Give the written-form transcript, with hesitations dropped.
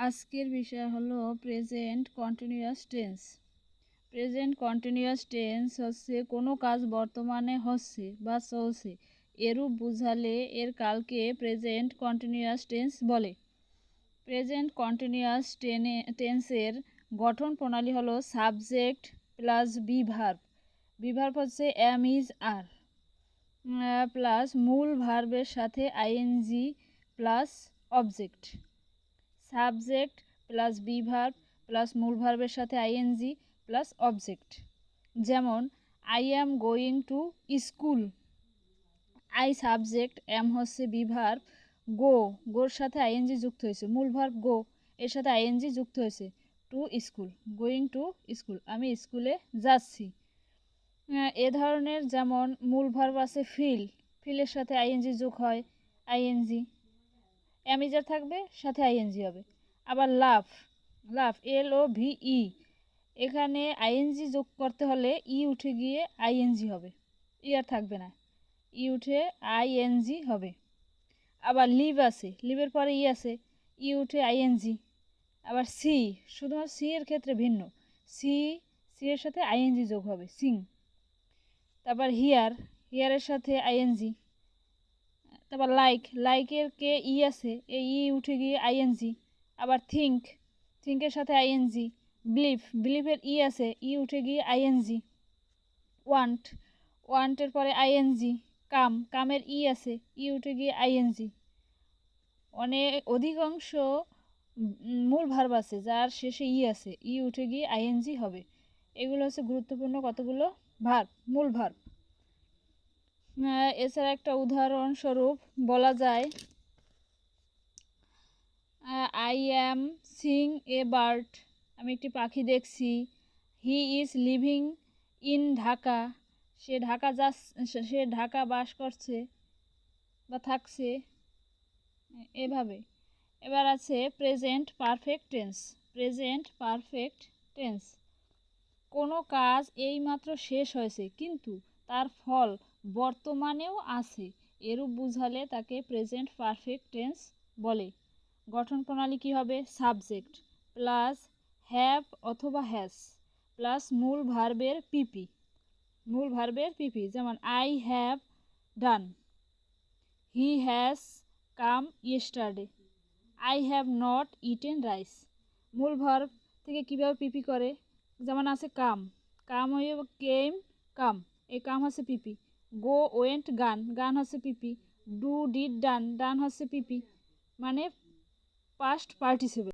আজকের বিষয় হলো present continuous tense. Present continuous tense হচ্ছে কোনো কাজ বর্তমানে হচ্ছে বা চলছে এরূপ বুঝালে এর কালকে প্রেজেন্ট কন্টিনিউয়াস টেন্স বলে। প্রেজেন্ট কন্টিনিউয়াস টেন্সের গঠন প্রণালী হলো subject plus be verb. Be verb হচ্ছে এম ইজ আর প্লাস মূল ভার্বের সাথে ING plus object. Subject plus be verb plus মূল ভার্বের সাথে আইএনজি প্লাস অবজেক্ট। যেমন I am going to school. I subject, am হচ্ছে বি ভার্ব, গোর সাথে আইএনজি যুক্ত হয়েছে, মূল ভার্ব গো এর সাথে আইএনজি যুক্ত হয়েছে, to school, going to school, আমি স্কুলে যাচ্ছি। এ ধরনের যেমন মূল ভার্ব আছে ফিল, ফিলের সাথে আইএনজি যোগ হয়, আইএনজি, অ্যামিজার থাকবে সাথে আইএনজি হবে। আবার লাভ, লাভ LOVE, এখানে আইএনজি যোগ করতে হলে ই উঠে গিয়ে আইএনজি হবে, ই আর থাকবে না, ই উঠে আইএনজি হবে। আবার লিভ আছে, লিভের পরে ই আছে, ই উঠে আইএনজি। আবার সি, শুধুমাত্র সি এর ক্ষেত্রে ভিন্ন, সি এর সাথে আইএনজি যোগ হবে, সিং। তারপর হিয়ার, হিয়ারের সাথে আইএনজি। তারপর লাইক, লাইকের কে ই আছে, এই ই উঠে গিয়ে আইএনজি। আবার থিঙ্ক, থিঙ্কের সাথে আইএনজি। বিলিভ, বিলিভের ই আছে, ই উঠে গিয়ে আইএনজি। ওয়ান্ট, ওয়ান্টের পরে আইএনজি। কাম, কামের ই আছে, ই উঠে গিয়ে আইএনজি। অধিকাংশ মূল ভার্ব আছে যার শেষে ই আছে, ই উঠে গিয়ে আইএনজি হবে। এগুলো হচ্ছে গুরুত্বপূর্ণ কতগুলো ভার্ব, মূল ভার্ব। এছাড়া একটা উদাহরণস্বরূপ বলা যায় I am seeing a bird, আমি একটি পাখি দেখছি। He is living in Dhaka, সে ঢাকা বাস করছে বা থাকছে, এভাবে। এবার আছে present perfect tense. Present perfect tense, কোনো কাজ এইমাত্র শেষ হয়েছে কিন্তু তার ফল বর্তমানেও আছে এরূপ বুঝালে তাকে প্রেজেন্ট পারফেক্ট টেন্স বলে। গঠন প্রণালী কী হবে? সাবজেক্ট প্লাস হ্যাভ অথবা হ্যাজ প্লাস মূল ভার্বের পিপি, মূল ভার্বের পিপি। যেমন I have done, he has come yesterday, I have not eaten rice. মূল ভার্ব থেকে কীভাবে পিপি করে? যেমন আছে কাম, কাম হয়ে কেম, কাম, এই কাম হচ্ছে পিপি। গো ওয়েন্ট গান, গান হচ্ছে পিপি। ডু ডিড ডান, ডান হচ্ছে পিপি, মানে পাস্ট পার্টিসিপেল।